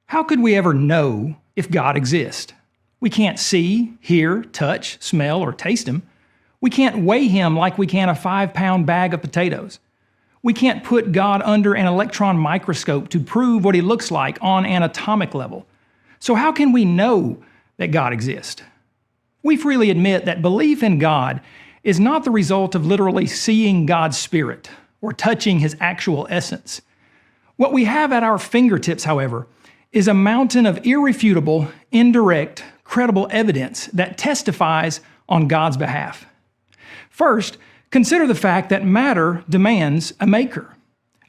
How could we ever know if God exists? We can't see, hear, touch, smell, or taste Him. We can't weigh Him like we can a 5-pound bag of potatoes. We can't put God under an electron microscope to prove what He looks like on an atomic level. So how can we know that God exists? We freely admit that belief in God is not the result of literally seeing God's Spirit or touching His actual essence. What we have at our fingertips, however, is a mountain of irrefutable, indirect, credible evidence that testifies on God's behalf. First, consider the fact that matter demands a maker.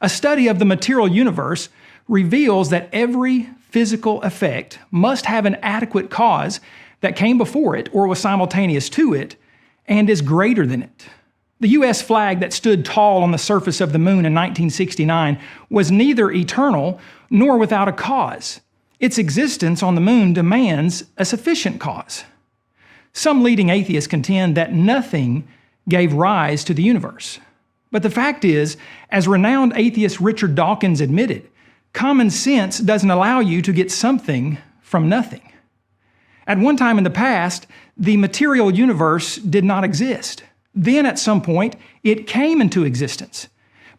A study of the material universe reveals that every physical effect must have an adequate cause that came before it or was simultaneous to it and is greater than it. The U.S. flag that stood tall on the surface of the moon in 1969 was neither eternal nor without a cause. Its existence on the moon demands a sufficient cause. Some leading atheists contend that nothing gave rise to the universe. But the fact is, as renowned atheist Richard Dawkins admitted, common sense doesn't allow you to get something from nothing. At one time in the past, the material universe did not exist. Then at some point, it came into existence.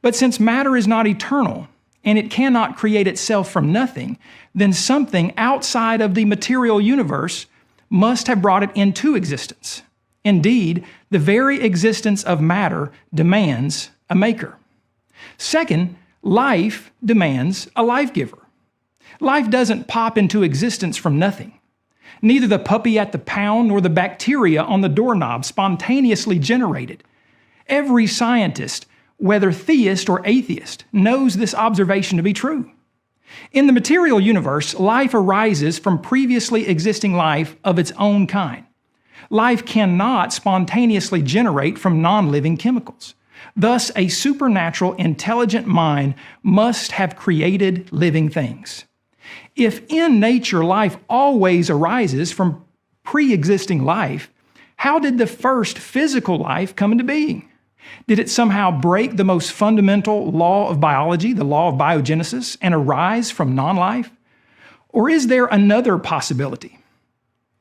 But since matter is not eternal, and it cannot create itself from nothing, then something outside of the material universe must have brought it into existence. Indeed, the very existence of matter demands a maker. Second, life demands a life giver. Life doesn't pop into existence from nothing. Neither the puppy at the pound nor the bacteria on the doorknob spontaneously generated. Every scientist, whether theist or atheist, knows this observation to be true. In the material universe, life arises from previously existing life of its own kind. Life cannot spontaneously generate from non-living chemicals. Thus, a supernatural, intelligent mind must have created living things. If in nature life always arises from pre-existing life, how did the first physical life come into being? Did it somehow break the most fundamental law of biology, the law of biogenesis, and arise from non-life? Or is there another possibility?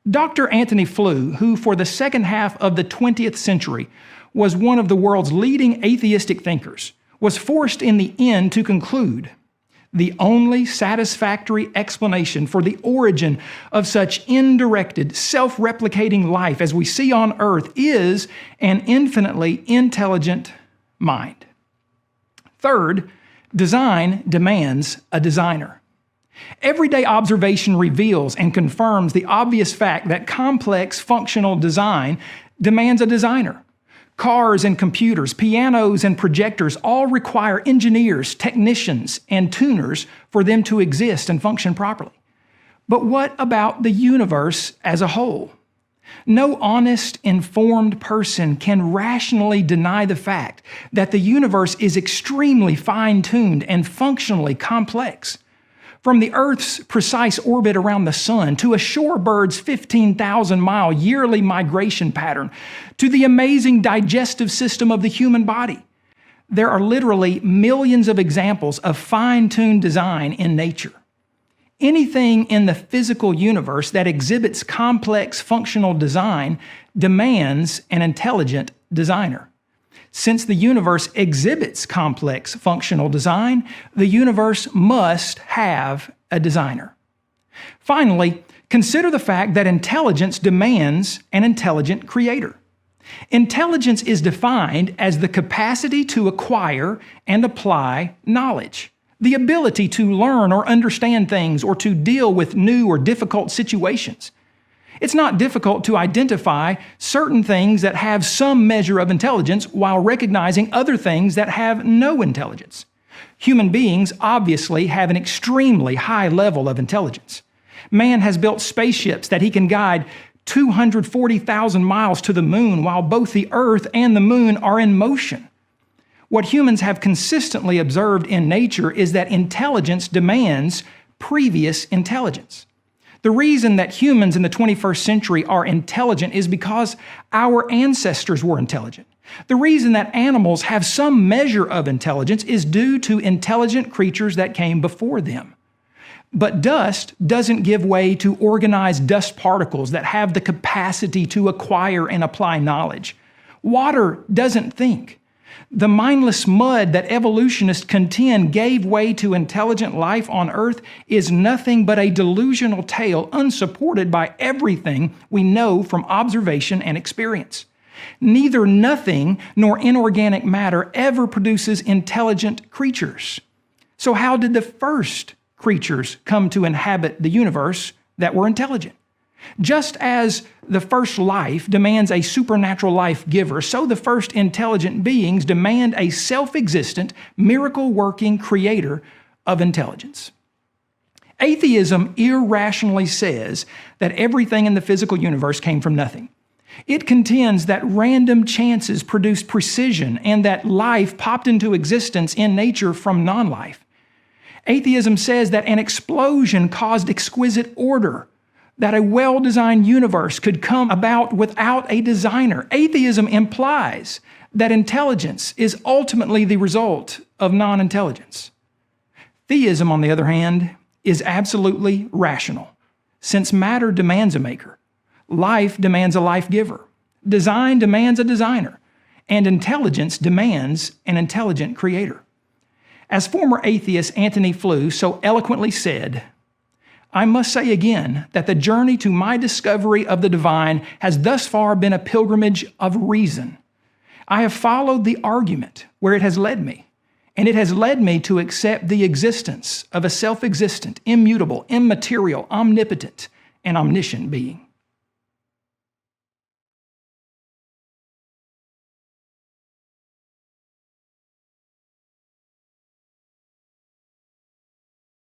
Dr. Anthony Flew, who for the second half of the 20th century was one of the world's leading atheistic thinkers, was forced in the end to conclude the only satisfactory explanation for the origin of such indirected, self-replicating life as we see on earth is an infinitely intelligent mind. Third, design demands a designer. Everyday observation reveals and confirms the obvious fact that complex functional design demands a designer. Cars and computers, pianos and projectors all require engineers, technicians, and tuners for them to exist and function properly. But what about the universe as a whole? No honest, informed person can rationally deny the fact that the universe is extremely fine-tuned and functionally complex. From the Earth's precise orbit around the sun to a shorebird's 15,000-mile yearly migration pattern to the amazing digestive system of the human body. There are literally millions of examples of fine-tuned design in nature. Anything in the physical universe that exhibits complex functional design demands an intelligent designer. Since the universe exhibits complex functional design, the universe must have a designer. Finally, consider the fact that intelligence demands an intelligent creator. Intelligence is defined as the capacity to acquire and apply knowledge, the ability to learn or understand things or to deal with new or difficult situations. It's not difficult to identify certain things that have some measure of intelligence while recognizing other things that have no intelligence. Human beings obviously have an extremely high level of intelligence. Man has built spaceships that he can guide 240,000 miles to the moon while both the Earth and the moon are in motion. What humans have consistently observed in nature is that intelligence demands previous intelligence. The reason that humans in the 21st century are intelligent is because our ancestors were intelligent. The reason that animals have some measure of intelligence is due to intelligent creatures that came before them. But dust doesn't give way to organized dust particles that have the capacity to acquire and apply knowledge. Water doesn't think. The mindless mud that evolutionists contend gave way to intelligent life on Earth is nothing but a delusional tale unsupported by everything we know from observation and experience. Neither nothing nor inorganic matter ever produces intelligent creatures. So how did the first creatures come to inhabit the universe that were intelligent? Just as the first life demands a supernatural life giver, so the first intelligent beings demand a self-existent, miracle-working creator of intelligence. Atheism irrationally says that everything in the physical universe came from nothing. It contends that random chances produced precision and that life popped into existence in nature from non-life. Atheism says that an explosion caused exquisite order, that a well-designed universe could come about without a designer. Atheism implies that intelligence is ultimately the result of non-intelligence. Theism, on the other hand, is absolutely rational, since matter demands a maker, life demands a life giver, design demands a designer, and intelligence demands an intelligent creator. As former atheist Antony Flew so eloquently said, I must say again that the journey to my discovery of the divine has thus far been a pilgrimage of reason. I have followed the argument where it has led me, and it has led me to accept the existence of a self-existent, immutable, immaterial, omnipotent, and omniscient being.